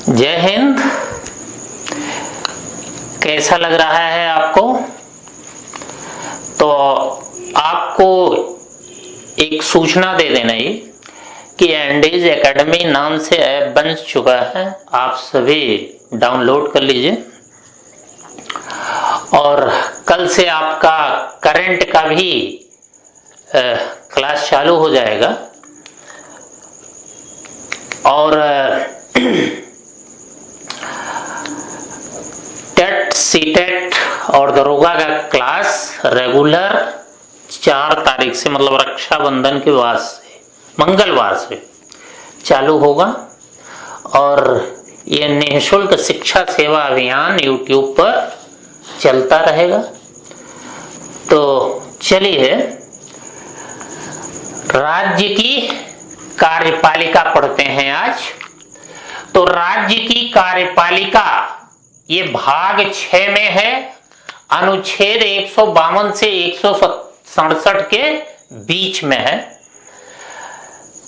जय हिंद। कैसा लग रहा है आपको? तो आपको एक सूचना दे देना ही कि एंडीज एकेडमी नाम से ऐप बन चुका है, आप सभी डाउनलोड कर लीजिए। और कल से आपका करंट का भी क्लास चालू हो जाएगा। और टेट सीटेट और दरोगा का क्लास रेगुलर 4 तारीख से, मतलब रक्षाबंधन के बाद से, मंगलवार से चालू होगा। और ये निःशुल्क शिक्षा सेवा अभियान यूट्यूब पर चलता रहेगा। तो चलिए राज्य की कार्यपालिका पढ़ते हैं आज। तो राज्य की कार्यपालिका ये भाग 6 में है, अनुच्छेद 152 से 167 के बीच में है।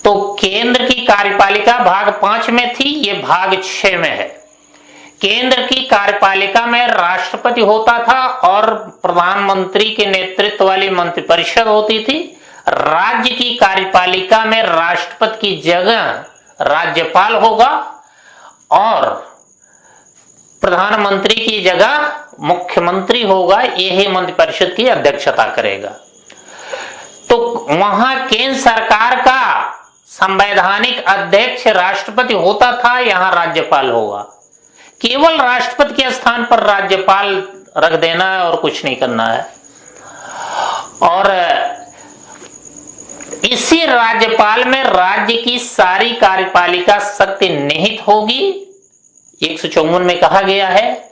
तो केंद्र की कार्यपालिका भाग 5 में थी, ये भाग 6 में है। केंद्र की कार्यपालिका में राष्ट्रपति होता था और प्रधानमंत्री के नेतृत्व वाली मंत्रिपरिषद होती थी। राज्य की कार्यपालिका में राष्ट्रपति की जगह राज्यपाल होगा और प्रधानमंत्री की जगह मुख्यमंत्री होगा। यही मंत्रिपरिषद की अध्यक्षता करेगा। तो वहां केंद्र सरकार का संवैधानिक अध्यक्ष राष्ट्रपति होता था, यहां राज्यपाल होगा। केवल राष्ट्रपति के स्थान पर राज्यपाल रख देना है और कुछ नहीं करना है। और इसी राज्यपाल में राज्य की सारी कार्यपालिका शक्ति निहित होगी, 154 में कहा गया है।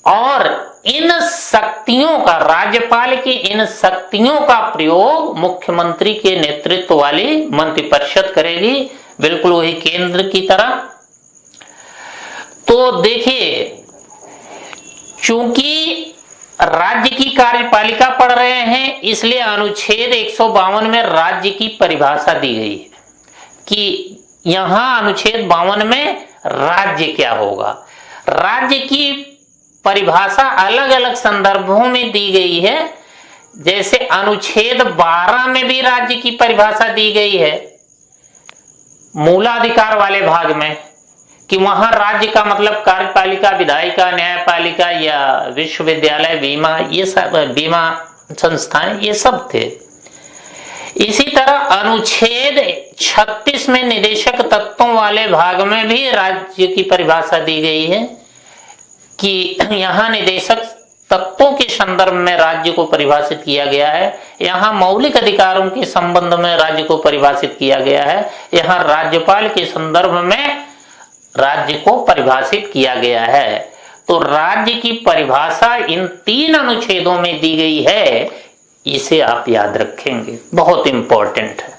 और इन शक्तियों का, राज्यपाल की इन शक्तियों का प्रयोग मुख्यमंत्री के नेतृत्व वाली मंत्रिपरिषद करेगी, बिल्कुल वही केंद्र की तरह। तो देखिए, चूंकि राज्य की कार्यपालिका पढ़ रहे हैं, इसलिए अनुच्छेद 152 में राज्य की परिभाषा दी गई है कि यहां अनुच्छेद 52 में राज्य क्या होगा। राज्य की परिभाषा अलग अलग संदर्भों में दी गई है। जैसे अनुच्छेद 12 में भी राज्य की परिभाषा दी गई है मूलाधिकार वाले भाग में, कि वहां राज्य का मतलब कार्यपालिका, विधायिका, न्यायपालिका या विश्वविद्यालय, बीमा, ये सब बीमा संस्थाएं, ये सब थे। इसी तरह अनुच्छेद 36 में निदेशक तत्वों वाले भाग में भी राज्य की परिभाषा दी गई है कि यहां निदेशक तत्वों के संदर्भ में राज्य को परिभाषित किया गया है। यहां मौलिक अधिकारों के संबंध में राज्य को परिभाषित किया गया है। यहां राज्यपाल के संदर्भ में राज्य को परिभाषित किया गया है। तो राज्य की परिभाषा इन 3 अनुच्छेदों में दी गई है, इसे आप याद रखेंगे, बहुत इंपॉर्टेंट है।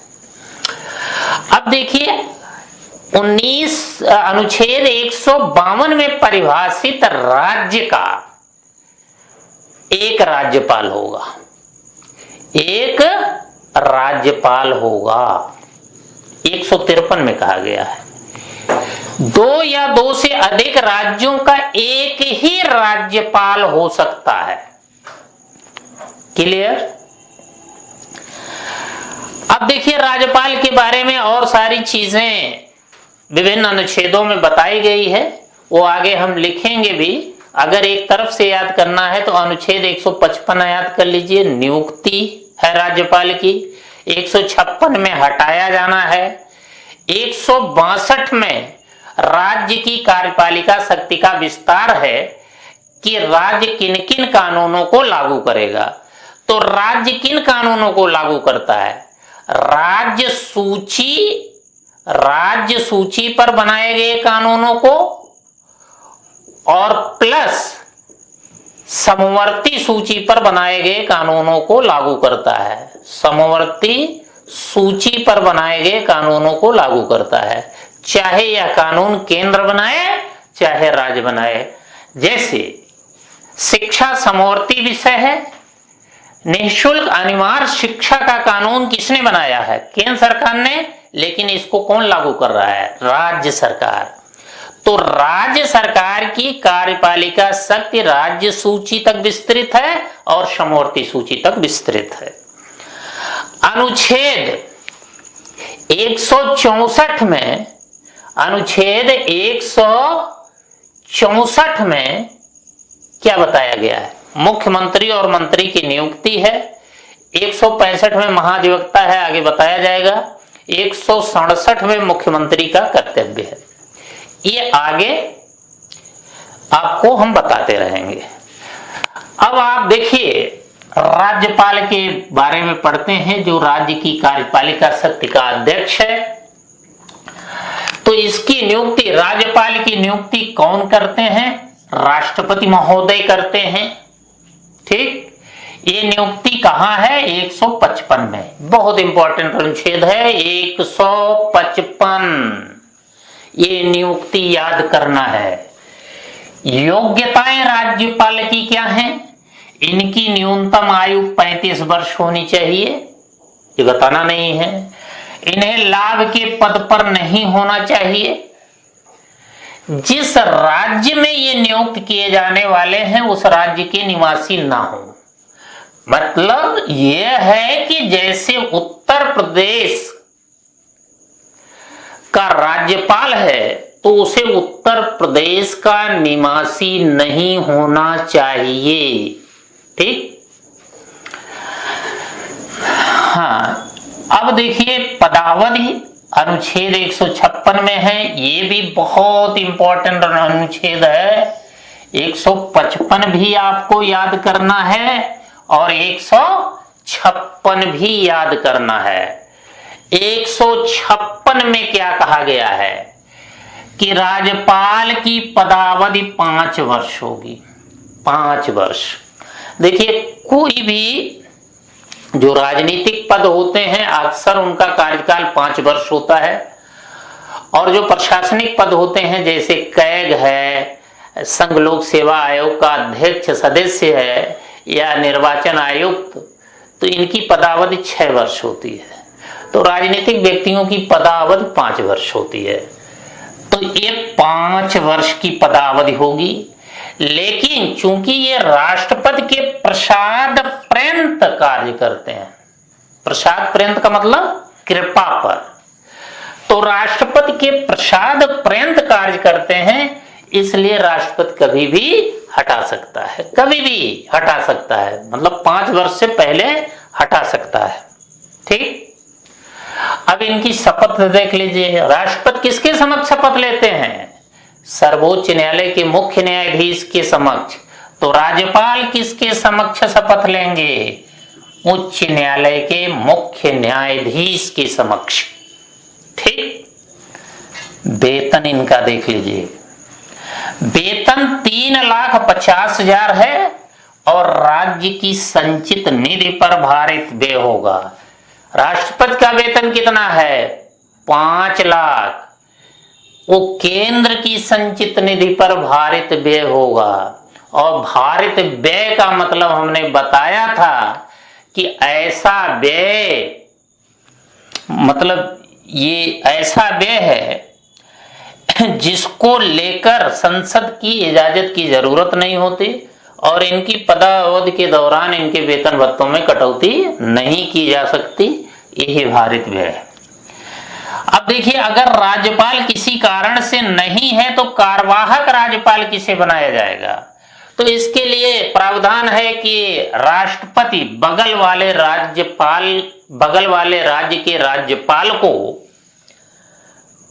अब देखिए, अनुच्छेद 152 में परिभाषित राज्य का एक राज्यपाल होगा, एक राज्यपाल होगा। 153 में कहा गया है 2 या 2 से अधिक राज्यों का एक ही राज्यपाल हो सकता है। क्लियर? अब देखिए, राज्यपाल के बारे में और सारी चीजें विभिन्न अनुच्छेदों में बताई गई है, वो आगे हम लिखेंगे भी। अगर एक तरफ से याद करना है तो अनुच्छेद 155 याद कर लीजिए, नियुक्ति है राज्यपाल की। 156 में हटाया जाना है। 162 में राज्य की कार्यपालिका शक्ति का विस्तार है कि राज्य किन किन कानूनों को लागू करेगा। तो राज्य किन कानूनों को लागू करता है? राज्य सूची पर बनाए गए कानूनों को और प्लस समवर्ती सूची पर बनाए गए कानूनों को लागू करता है। समवर्ती सूची पर बनाए गए कानूनों को लागू करता है, चाहे यह कानून केंद्र बनाए चाहे राज्य बनाए। जैसे शिक्षा समवर्ती विषय है, निःशुल्क अनिवार्य शिक्षा का कानून किसने बनाया है? केंद्र सरकार ने। लेकिन इसको कौन लागू कर रहा है? राज्य सरकार। तो राज्य सरकार की कार्यपालिका शक्ति राज्य सूची तक विस्तृत है और समवर्ती सूची तक विस्तृत है। अनुच्छेद 164 में, अनुच्छेद 164 में क्या बताया गया है? मुख्यमंत्री और मंत्री की नियुक्ति है। 165 में महाधिवक्ता है, आगे बताया जाएगा। 167 में मुख्यमंत्री का कर्तव्य है। ये आगे आपको हम बताते रहेंगे। अब आप देखिए, राज्यपाल के बारे में पढ़ते हैं, जो राज्य की कार्यपालिका शक्ति का अध्यक्ष है। तो इसकी नियुक्ति, राज्यपाल की नियुक्ति कौन करते हैं? राष्ट्रपति महोदय करते हैं। ठीक, ये नियुक्ति कहां है? 155 में। बहुत इंपॉर्टेंट अनुच्छेद है 155। ये नियुक्ति याद करना है। योग्यताएं राज्यपाल की क्या हैं? इनकी न्यूनतम आयु 35 वर्ष होनी चाहिए, ये बताना नहीं है। इन्हें लाभ के पद पर नहीं होना चाहिए। जिस राज्य में ये नियुक्त किए जाने वाले हैं उस राज्य के निवासी ना हो। मतलब यह है कि जैसे उत्तर प्रदेश का राज्यपाल है तो उसे उत्तर प्रदेश का निवासी नहीं होना चाहिए। ठीक, हाँ। अब देखिए पदावधि अनुच्छेद 156 में है। ये भी बहुत इंपॉर्टेंट अनुच्छेद है। 155 भी आपको याद करना है और 156 भी याद करना है। 156 में क्या कहा गया है कि राज्यपाल की पदावधि 5 वर्ष होगी। 5 वर्ष। देखिए, कोई भी जो राजनीतिक पद होते हैं अक्सर उनका कार्यकाल 5 वर्ष होता है, और जो प्रशासनिक पद होते हैं जैसे कैग है, संघ लोक सेवा आयोग का अध्यक्ष सदस्य है, या निर्वाचन आयुक्त, तो इनकी पदावधि 6 वर्ष होती है। तो राजनीतिक व्यक्तियों की पदावधि 5 वर्ष होती है। तो ये 5 वर्ष की पदावधि होगी। लेकिन चूंकि ये राष्ट्रपति के प्रसाद पर्यंत कार्य करते हैं, प्रसाद पर्यंत का मतलब कृपा पर, तो राष्ट्रपति के प्रसाद पर्यंत कार्य करते हैं, इसलिए राष्ट्रपति कभी भी हटा सकता है, कभी भी हटा सकता है। मतलब 5 वर्ष से पहले हटा सकता है। ठीक, अब इनकी शपथ देख लीजिए। राष्ट्रपति किसके समक्ष शपथ लेते हैं? सर्वोच्च न्यायालय के मुख्य न्यायाधीश के समक्ष। तो राज्यपाल किसके समक्ष शपथ लेंगे? उच्च न्यायालय के मुख्य न्यायाधीश के समक्ष। ठीक, वेतन इनका देख लीजिए। वेतन 3,50,000 है और राज्य की संचित निधि पर भारित व्यय होगा। राष्ट्रपति का वेतन कितना है? 5 लाख। वो केंद्र की संचित निधि पर भारित व्यय होगा। और भारित व्यय का मतलब हमने बताया था कि ऐसा व्यय, मतलब ये ऐसा व्यय है जिसको लेकर संसद की इजाजत की जरूरत नहीं होती और इनकी पदावधि के दौरान इनके वेतन भत्तों में कटौती नहीं की जा सकती। यही भारित व्यय है। अब देखिए, अगर राज्यपाल किसी कारण से नहीं है तो कार्यवाहक राज्यपाल किसे बनाया जाएगा? तो इसके लिए प्रावधान है कि राष्ट्रपति बगल वाले राज्य के राज्यपाल को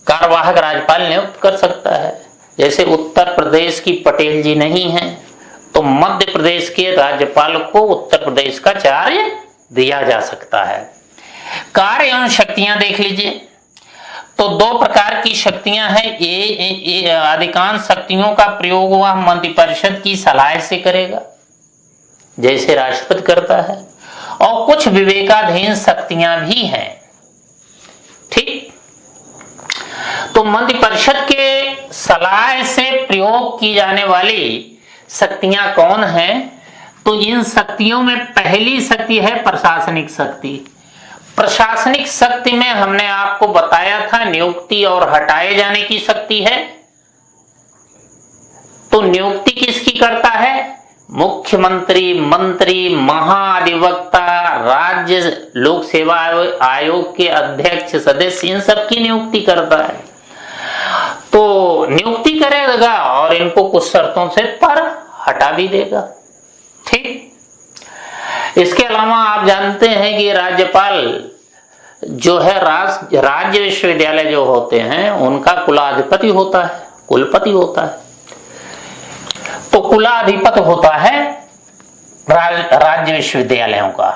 कार्यवाहक राज्यपाल नियुक्त कर सकता है। जैसे उत्तर प्रदेश की पटेल जी नहीं है तो मध्य प्रदेश के राज्यपाल को उत्तर प्रदेश का चार्ज दिया जा सकता है। कार्य एवं शक्तियां देख लीजिए। तो 2 प्रकार की शक्तियां हैं। ये अधिकांश शक्तियों का प्रयोग वह मंत्रिपरिषद की सलाह से करेगा, जैसे राष्ट्रपति करता है, और कुछ विवेकाधीन शक्तियां भी हैं। ठीक, तो मंत्रिपरिषद के सलाह से प्रयोग की जाने वाली शक्तियां कौन हैं? तो इन शक्तियों में पहली शक्ति है प्रशासनिक शक्ति। प्रशासनिक शक्ति में हमने आपको बताया था नियुक्ति और हटाए जाने की शक्ति है, तो नियुक्ति किसकी करता है? मुख्यमंत्री, मंत्री, महाधिवक्ता, राज्य लोक सेवा आयोग के अध्यक्ष, सदस्य, इन सब की नियुक्ति करता है। तो नियुक्ति करेगा और इनको कुछ शर्तों से पर हटा भी देगा। ठीक। इसके अलावा आप जानते हैं कि राज्यपाल जो है राज्य विश्वविद्यालय जो होते हैं उनका कुलाधिपति होता है, कुलपति होता है। तो कुलाधिपति होता है राज्य विश्वविद्यालयों का।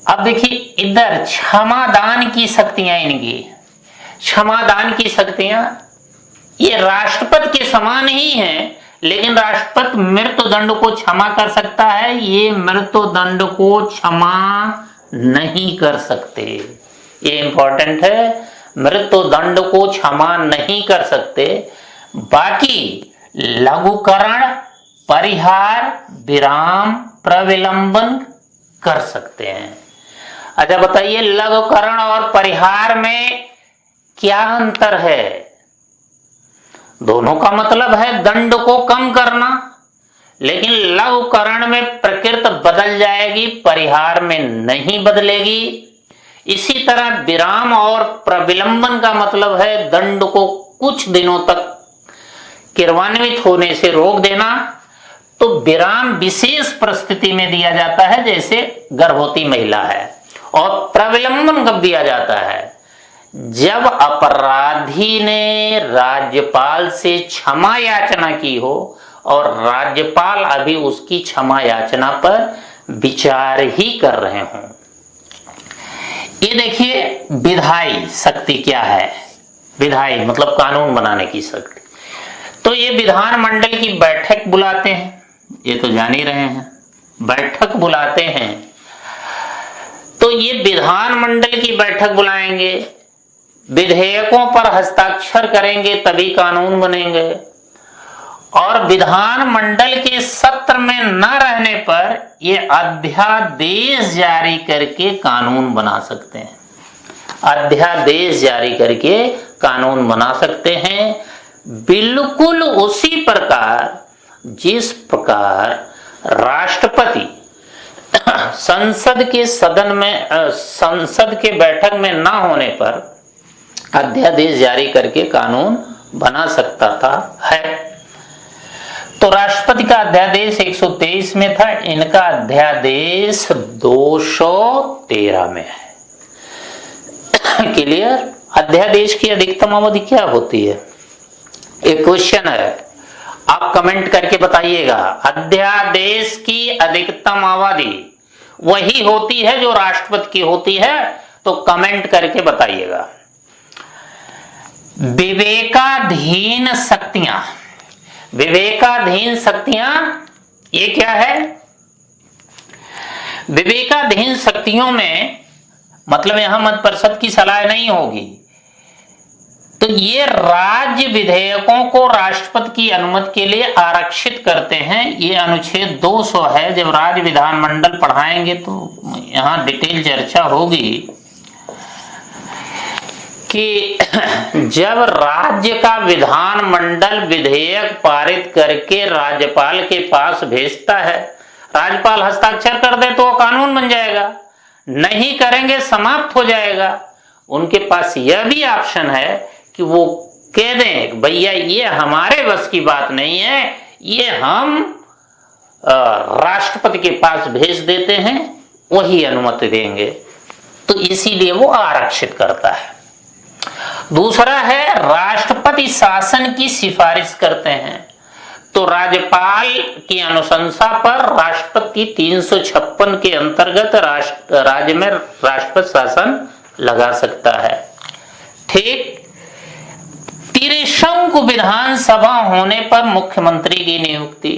अब देखिए इधर क्षमादान की शक्तियां, इनकी क्षमादान की शक्तियां ये राष्ट्रपति के समान ही हैं, लेकिन राष्ट्रपति मृत्युदंड को क्षमा कर सकता है, ये मृत्युदंड को क्षमा नहीं कर सकते। ये इंपॉर्टेंट है, मृत्युदंड को क्षमा नहीं कर सकते। बाकी लघुकरण, परिहार, विराम, प्रविलंबन कर सकते हैं। अच्छा बताइए, लघुकरण और परिहार में क्या अंतर है? दोनों का मतलब है दंड को कम करना, लेकिन लघुकरण में प्रकृति बदल जाएगी, परिहार में नहीं बदलेगी। इसी तरह विराम और प्रविलंबन का मतलब है दंड को कुछ दिनों तक क्रियान्वित होने से रोक देना। तो विराम विशेष परिस्थिति में दिया जाता है, जैसे गर्भवती महिला है। और प्रविलंबन कब दिया जाता है? जब अपराधी ने राज्यपाल से क्षमा याचना की हो और राज्यपाल अभी उसकी क्षमा याचना पर विचार ही कर रहे हों। ये देखिए विधायी शक्ति क्या है? विधायी मतलब कानून बनाने की शक्ति। तो ये विधानमंडल की बैठक बुलाते हैं, ये तो जान ही रहे हैं, बैठक बुलाते हैं। तो ये विधानमंडल की बैठक बुलाएंगे, विधेयकों पर हस्ताक्षर करेंगे, तभी कानून बनेंगे। और विधानमंडल के सत्र में न रहने पर ये अध्यादेश जारी करके कानून बना सकते हैं। अध्यादेश जारी करके कानून बना सकते हैं, बिल्कुल उसी प्रकार जिस प्रकार राष्ट्रपति संसद के सदन में संसद के बैठक में ना होने पर अध्यादेश जारी करके कानून बना सकता था है। तो राष्ट्रपति का अध्यादेश 123 में था, इनका अध्यादेश 213 में है। क्लियर? अध्यादेश की अधिकतम अवधि क्या होती है? एक क्वेश्चन है, आप कमेंट करके बताइएगा। अध्यादेश की अधिकतम अवधि वही होती है जो राष्ट्रपति की होती है, तो कमेंट करके बताइएगा। विवेकाधीन शक्तियां, विवेकाधीन शक्तियां ये क्या है? विवेकाधीन शक्तियों में मतलब यहां मध्य परिषद की सलाह नहीं होगी। तो ये राज्य विधेयकों को राष्ट्रपति की अनुमति के लिए आरक्षित करते हैं। ये अनुच्छेद 200 है। जब राज्य विधानमंडल पढ़ाएंगे तो यहां डिटेल चर्चा होगी कि जब राज्य का विधानमंडल विधेयक पारित करके राज्यपाल के पास भेजता है, राज्यपाल हस्ताक्षर कर दे तो वो कानून बन जाएगा, नहीं करेंगे समाप्त हो जाएगा। उनके पास यह भी ऑप्शन है कि वो कह दें भैया ये हमारे बस की बात नहीं है, ये हम राष्ट्रपति के पास भेज देते हैं, वही अनुमति देंगे। तो इसीलिए वो आरक्षित करता है। दूसरा है राष्ट्रपति शासन की सिफारिश करते हैं। तो राज्यपाल की अनुशंसा पर राष्ट्रपति 356 के अंतर्गत राज्य में राष्ट्रपति शासन लगा सकता है। ठीक। त्रिशंकु विधानसभा होने पर मुख्यमंत्री की नियुक्ति।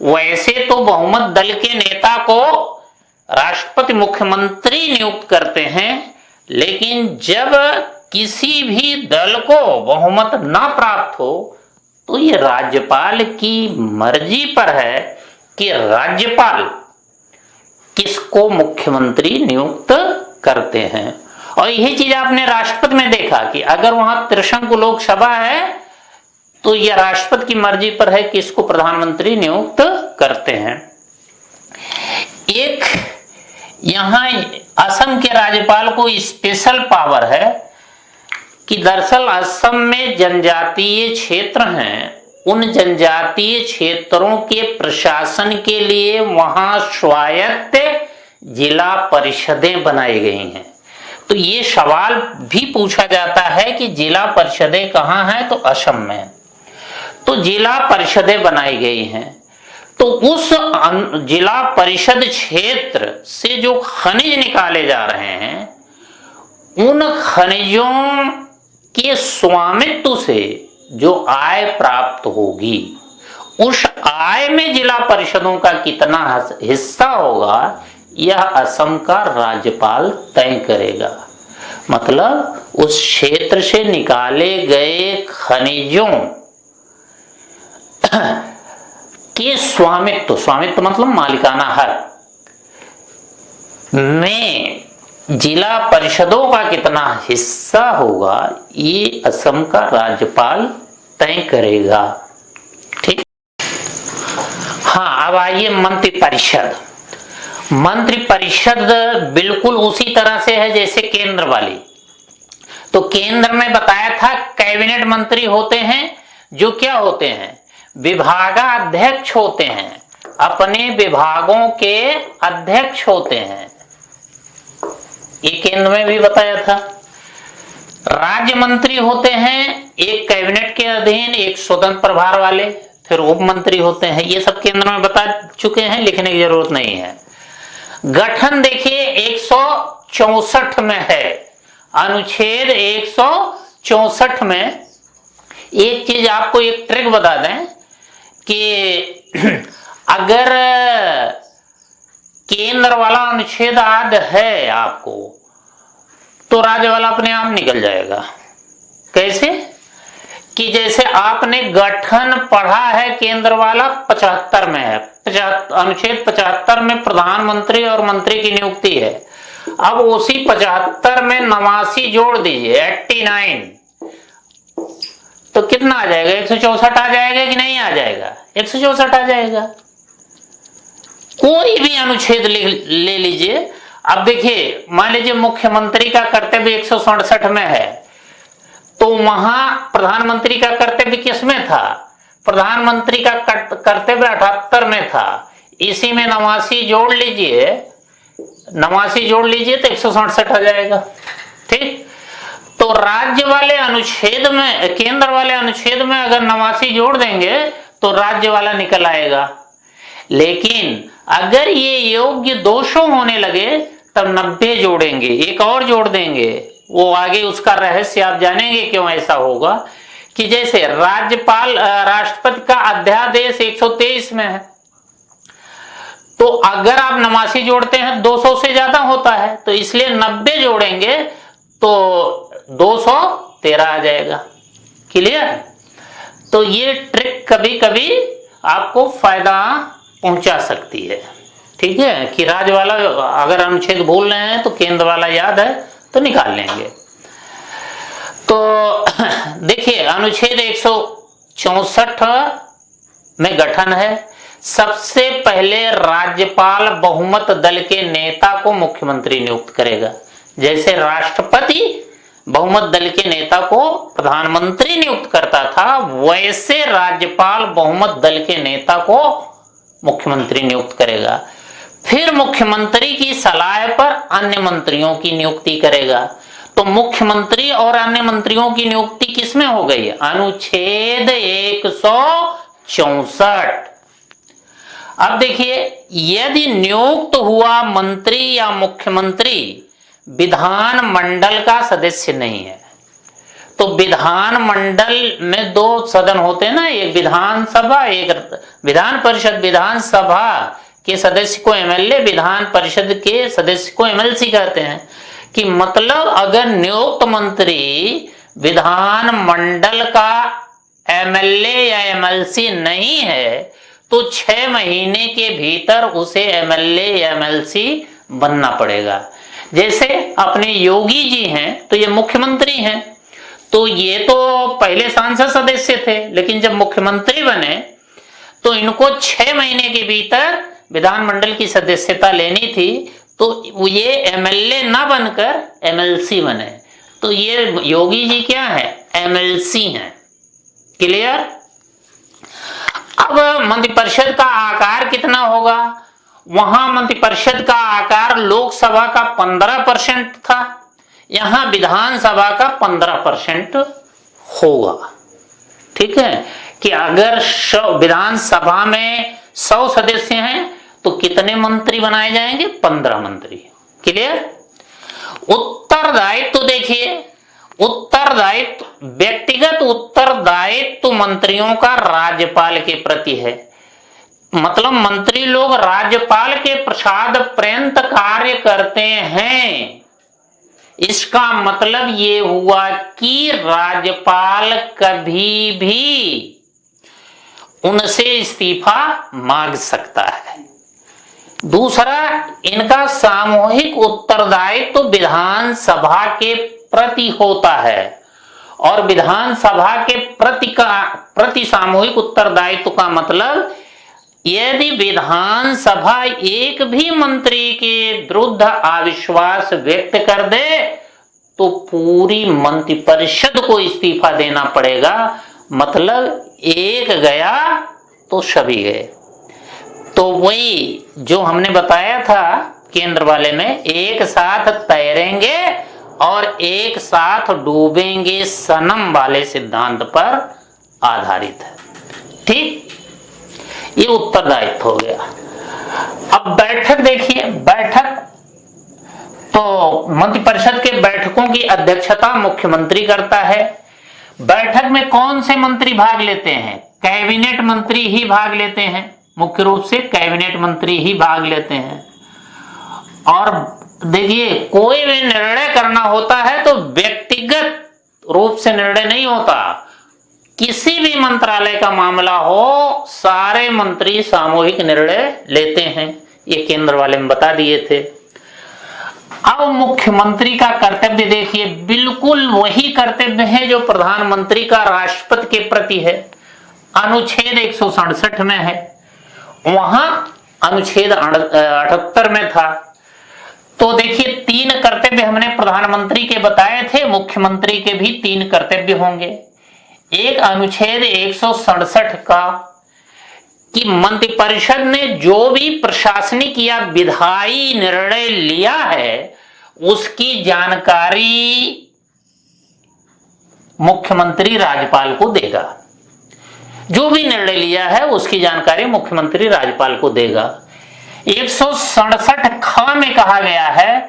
वैसे तो बहुमत दल के नेता को राष्ट्रपति मुख्यमंत्री नियुक्त करते हैं, लेकिन जब किसी भी दल को बहुमत ना प्राप्त हो तो ये राज्यपाल की मर्जी पर है कि राज्यपाल किसको मुख्यमंत्री नियुक्त करते हैं। और यही चीज आपने राष्ट्रपति में देखा कि अगर वहां त्रिशंकु लोकसभा है, तो यह राष्ट्रपति की मर्जी पर है कि इसको प्रधानमंत्री नियुक्त करते हैं। एक यहां असम के राज्यपाल को स्पेशल पावर है कि दरअसल असम में जनजातीय क्षेत्र हैं, उन जनजातीय क्षेत्रों के प्रशासन के लिए वहां स्वायत्त जिला परिषदें बनाई गई हैं। तो ये सवाल भी पूछा जाता है कि जिला परिषदें कहाँ हैं, तो असम में। तो जिला परिषदें बनाई गई हैं, तो उस जिला परिषद क्षेत्र से जो खनिज निकाले जा रहे हैं, उन खनिजों के स्वामित्व से जो आय प्राप्त होगी, उस आय में जिला परिषदों का कितना हिस्सा होगा, यह असम का राज्यपाल तय करेगा। मतलब उस क्षेत्र से निकाले गए खनिजों के स्वामित्व मतलब मालिकाना हक में जिला परिषदों का कितना हिस्सा होगा, ये असम का राज्यपाल तय करेगा। ठीक। हाँ, अब आइए मंत्रिपरिषद। मंत्रिपरिषद बिल्कुल उसी तरह से है जैसे केंद्र वाली। तो केंद्र में बताया था कैबिनेट मंत्री होते हैं, जो क्या होते हैं, विभागाध्यक्ष होते हैं, अपने विभागों के अध्यक्ष होते हैं। ये केंद्र में भी बताया था। राज्य मंत्री होते हैं, एक कैबिनेट के अधीन, एक स्वतंत्र प्रभार वाले, फिर उप मंत्री होते हैं। ये सब केंद्र में बता चुके हैं, लिखने की जरूरत नहीं है। गठन देखिए 164 में है, अनुच्छेद 164 में। एक चीज आपको एक ट्रिक बता दें कि अगर केंद्र वाला अनुच्छेद याद है आपको, तो राज्य वाला अपने आप निकल जाएगा। कैसे? कि जैसे आपने गठन पढ़ा है, केंद्र वाला 75 में है, अनुच्छेद 75 में प्रधानमंत्री और मंत्री की नियुक्ति है। अब उसी 75 में 89 जोड़ दीजिए, 89, तो कितना आ जाएगा? 164 आ जाएगा कि नहीं आ जाएगा? 164 आ जाएगा। कोई भी अनुच्छेद ले लीजिए। अब देखिए, मान लीजिए मुख्यमंत्री का कर्तव्य 167 में है, तो वहां प्रधानमंत्री का कर्तव्य किस में था? प्रधानमंत्री का कर्तव्य 78 में था। इसी में 89 जोड़ लीजिए, 89 जोड़ लीजिए तो 167 आ जाएगा। ठीक। तो राज्य वाले अनुच्छेद में, केंद्र वाले अनुच्छेद में अगर 89 जोड़ देंगे तो राज्य वाला निकल आएगा। लेकिन अगर ये योग्य 200 होने लगे तब 90 जोड़ेंगे, एक और जोड़ देंगे। वो आगे उसका रहस्य आप जानेंगे क्यों ऐसा होगा। कि जैसे राज्यपाल, राष्ट्रपति का अध्यादेश 123 में है, तो अगर आप 89 जोड़ते हैं 200 से ज्यादा होता है, तो इसलिए 90 जोड़ेंगे तो 213 आ जाएगा। क्लियर? तो ये ट्रिक कभी कभी आपको फायदा पहुंचा सकती है। ठीक है, कि राज्य वाला अगर अनुच्छेद भूल रहे हैं तो केंद्र वाला याद है तो निकाल लेंगे। तो देखिए, अनुच्छेद 164 में गठन है। सबसे पहले राज्यपाल बहुमत दल के नेता को मुख्यमंत्री नियुक्त करेगा। जैसे राष्ट्रपति बहुमत दल के नेता को प्रधानमंत्री नियुक्त करता था, वैसे राज्यपाल बहुमत दल के नेता को मुख्यमंत्री नियुक्त करेगा। फिर मुख्यमंत्री की सलाह पर अन्य मंत्रियों की नियुक्ति करेगा। तो मुख्यमंत्री और अन्य मंत्रियों की नियुक्ति किसमें हो गई? अनुच्छेद 164। अब देखिए, यदि नियुक्त हुआ मंत्री या मुख्यमंत्री विधान मंडल का सदस्य नहीं है, तो विधान मंडल में 2 सदन होते हैं ना, एक विधानसभा, एक विधान परिषद। विधानसभा के सदस्य को एमएलए, विधान परिषद के सदस्य को एमएलसी कहते हैं। कि मतलब अगर नियुक्त मंत्री विधान मंडल का एमएलए या एमएलसी नहीं है, तो 6 महीने के भीतर उसे एमएलए या एमएलसी बनना पड़ेगा। जैसे अपने योगी जी हैं तो ये मुख्यमंत्री हैं, तो ये तो पहले सांसद सदस्य थे, लेकिन जब मुख्यमंत्री बने तो इनको 6 महीने के भीतर विधानमंडल की सदस्यता लेनी थी, तो ये एमएलए ना बनकर एमएलसी बने। तो ये योगी जी क्या है, एमएलसी हैं। क्लियर। अब मंत्रिपरिषद का आकार कितना होगा, वहां मंत्रिपरिषद का आकार लोकसभा का 15% था, यहां विधानसभा का 15% होगा। ठीक है, कि अगर विधानसभा में 100 सदस्य हैं तो कितने मंत्री बनाए जाएंगे, 15 मंत्री। क्लियर। उत्तरदायित्व देखिए, उत्तरदायित्व व्यक्तिगत उत्तरदायित्व मंत्रियों का राज्यपाल के प्रति है। मतलब मंत्री लोग राज्यपाल के प्रसाद पर्यंत कार्य करते हैं। इसका मतलब ये हुआ कि राज्यपाल कभी भी उनसे इस्तीफा मांग सकता है। दूसरा, इनका सामूहिक उत्तरदायित्व तो विधानसभा के प्रति होता है, और विधानसभा के प्रति सामूहिक उत्तरदायित्व का मतलब यदि विधानसभा एक भी मंत्री के विरुद्ध अविश्वास व्यक्त कर दे तो पूरी मंत्रिपरिषद को इस्तीफा देना पड़ेगा। मतलब एक गया तो सभी गए। तो वही जो हमने बताया था केंद्र वाले में, एक साथ तैरेंगे और एक साथ डूबेंगे सनम वाले सिद्धांत पर आधारित है। ठीक, ये उत्तरदायित्व हो गया। अब बैठक देखिए, बैठक तो मंत्रिपरिषद के बैठकों की अध्यक्षता मुख्यमंत्री करता है। बैठक में कौन से मंत्री भाग लेते हैं, कैबिनेट मंत्री ही भाग लेते हैं। मुख्य रूप से कैबिनेट मंत्री ही भाग लेते हैं। और देखिए, कोई भी निर्णय करना होता है तो व्यक्तिगत रूप से निर्णय नहीं होता। किसी भी मंत्रालय का मामला हो, सारे मंत्री सामूहिक निर्णय लेते हैं। ये केंद्र वाले में बता दिए थे। अब मुख्यमंत्री का कर्तव्य देखिए, बिल्कुल वही कर्तव्य है जो प्रधानमंत्री का राष्ट्रपति के प्रति है। अनुच्छेद 167 में है, वहां अनुच्छेद 78 में था। तो देखिए, 3 कर्तव्य हमने प्रधानमंत्री के बताए थे, मुख्यमंत्री के भी 3 कर्तव्य होंगे। एक अनुच्छेद 167 का कि मंत्रिपरिषद ने जो भी प्रशासनिक या विधायी निर्णय लिया है उसकी जानकारी मुख्यमंत्री राज्यपाल को देगा। जो भी निर्णय लिया है उसकी जानकारी मुख्यमंत्री राज्यपाल को देगा। 167 ख में कहा गया है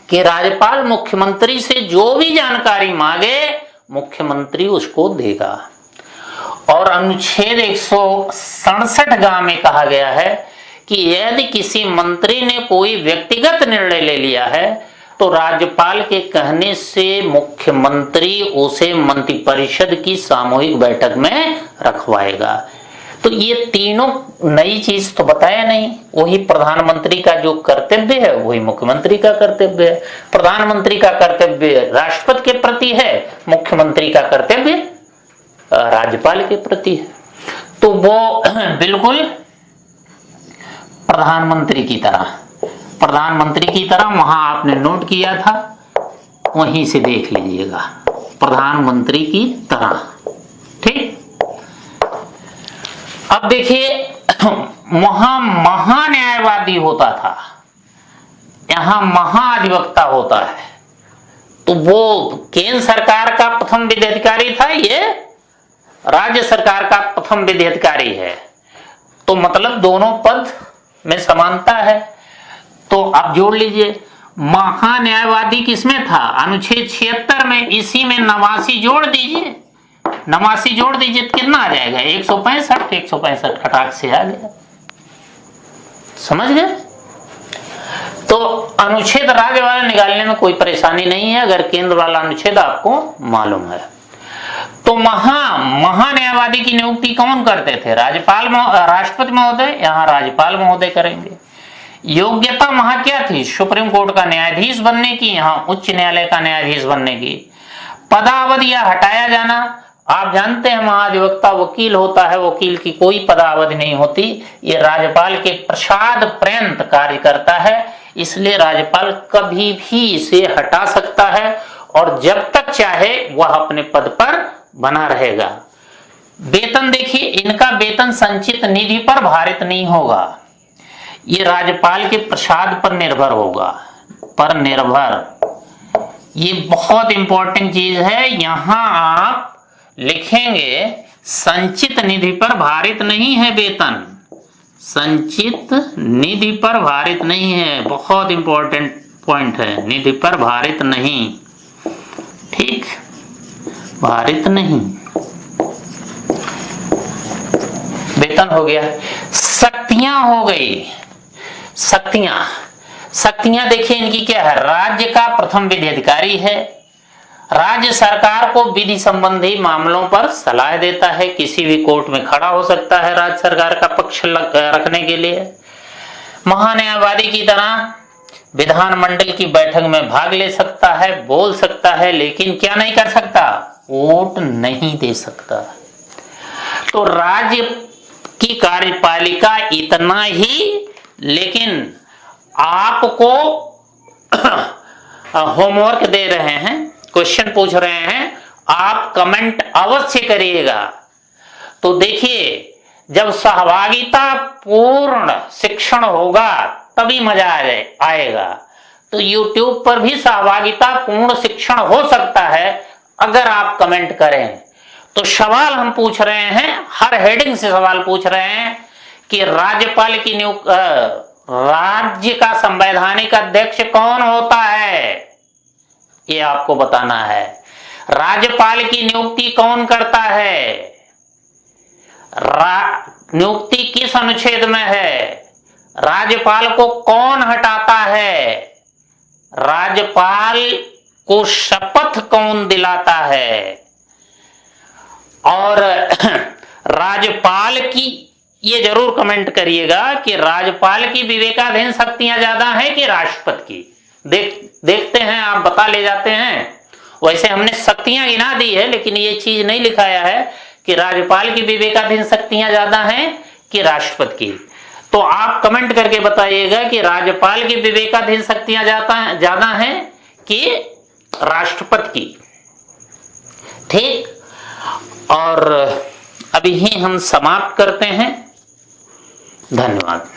कि राज्यपाल मुख्यमंत्री से जो भी जानकारी मांगे मुख्यमंत्री उसको देगा। और अनुच्छेद 167 ग में कहा गया है कि यदि किसी मंत्री ने कोई व्यक्तिगत निर्णय ले लिया है तो राज्यपाल के कहने से मुख्यमंत्री उसे मंत्रिपरिषद की सामूहिक बैठक में रखवाएगा। तो ये तीनों नई चीज तो बताया नहीं। वही प्रधानमंत्री का जो कर्तव्य है वही मुख्यमंत्री का कर्तव्य है। प्रधानमंत्री का कर्तव्य राष्ट्रपति के प्रति है, मुख्यमंत्री का कर्तव्य राज्यपाल के प्रति है। तो वो बिल्कुल प्रधानमंत्री की तरह वहां आपने नोट किया था, वहीं से देख लीजिएगा, प्रधानमंत्री की तरह। ठीक। अब देखिए, वहां महान्यायवादी होता था, यहां महाधिवक्ता होता है। तो वो केंद्र सरकार का प्रथम विधिअधिकारी था, ये राज्य सरकार का प्रथम विधिअधिकारी है। तो मतलब दोनों पद में समानता है। तो आप जोड़ लीजिए, महान्यायवादी किसमें था, अनुच्छेद 76 में। इसी में 89 जोड़ दीजिए, 89 जोड़ दीजिए तो कितना आ जाएगा, 165 खटाक से आ गया। समझ गए। तो अनुच्छेद राज्य वाला निकालने में कोई परेशानी नहीं है अगर केंद्र वाला अनुच्छेद आपको मालूम है। तो महान्यायवादी की नियुक्ति कौन करते थे, राष्ट्रपति महोदय, यहाँ राज्यपाल महोदय करेंगे। योग्यता वहां क्या थी, सुप्रीम कोर्ट का न्यायाधीश बनने की, यहाँ उच्च न्यायालय का न्यायाधीश बनने की। पदावधि या हटाया जाना, आप जानते हैं महाधिवक्ता वकील होता है, वकील की कोई पदावधि नहीं होती, ये राज्यपाल के प्रसाद पर्यंत कार्य करता है, इसलिए राज्यपाल कभी भी इसे हटा सकता है और जब तक चाहे वह अपने पद पर बना रहेगा। वेतन देखिए, इनका वेतन संचित निधि पर भारित नहीं होगा, ये राज्यपाल के प्रसाद पर निर्भर होगा, पर निर्भर, ये बहुत इंपॉर्टेंट चीज है। यहां आप लिखेंगे संचित निधि पर भारित नहीं है वेतन, संचित निधि पर भारित नहीं है, बहुत इंपॉर्टेंट पॉइंट है, निधि पर भारित नहीं, ठीक, भारित नहीं, वेतन हो गया। शक्तियां हो गई, शक्तियां देखिए इनकी क्या है, राज्य का प्रथम विधि अधिकारी है, राज्य सरकार को विधि संबंधी मामलों पर सलाह देता है, किसी भी कोर्ट में खड़ा हो सकता है राज्य सरकार का पक्ष रखने के लिए, महान्यायवादी की तरह विधानमंडल की बैठक में भाग ले सकता है, बोल सकता है, लेकिन क्या नहीं कर सकता, वोट नहीं दे सकता। तो राज्य की कार्यपालिका इतना ही, लेकिन आपको होमवर्क दे रहे हैं, क्वेश्चन पूछ रहे हैं, आप कमेंट अवश्य करिएगा। तो देखिए, जब सहभागिता पूर्ण शिक्षण होगा तभी मजा आएगा। तो YouTube पर भी सहभागिता पूर्ण शिक्षण हो सकता है अगर आप कमेंट करें। तो सवाल हम पूछ रहे हैं, हर हेडिंग से सवाल पूछ रहे हैं कि राज्यपाल की राज्य का संवैधानिक अध्यक्ष कौन होता है, ये आपको बताना है। राज्यपाल की नियुक्ति कौन करता है, नियुक्ति किस अनुच्छेद में है, राज्यपाल को कौन हटाता है, राज्यपाल को शपथ कौन दिलाता है, और राज्यपाल की, ये जरूर कमेंट करिएगा कि राज्यपाल की विवेकाधीन शक्तियां ज्यादा हैं कि राष्ट्रपति की। देखते हैं, आप बता ले जाते हैं। वैसे हमने शक्तियां गिना दी है, लेकिन ये चीज नहीं लिखाया है कि राज्यपाल की विवेकाधीन शक्तियां ज्यादा हैं कि राष्ट्रपति की। तो आप कमेंट करके बताइएगा कि राज्यपाल की विवेकाधीन शक्तियां ज्यादा हैं कि राष्ट्रपति की, ठीक। और अभी ही हम समाप्त करते हैं। धन्यवाद।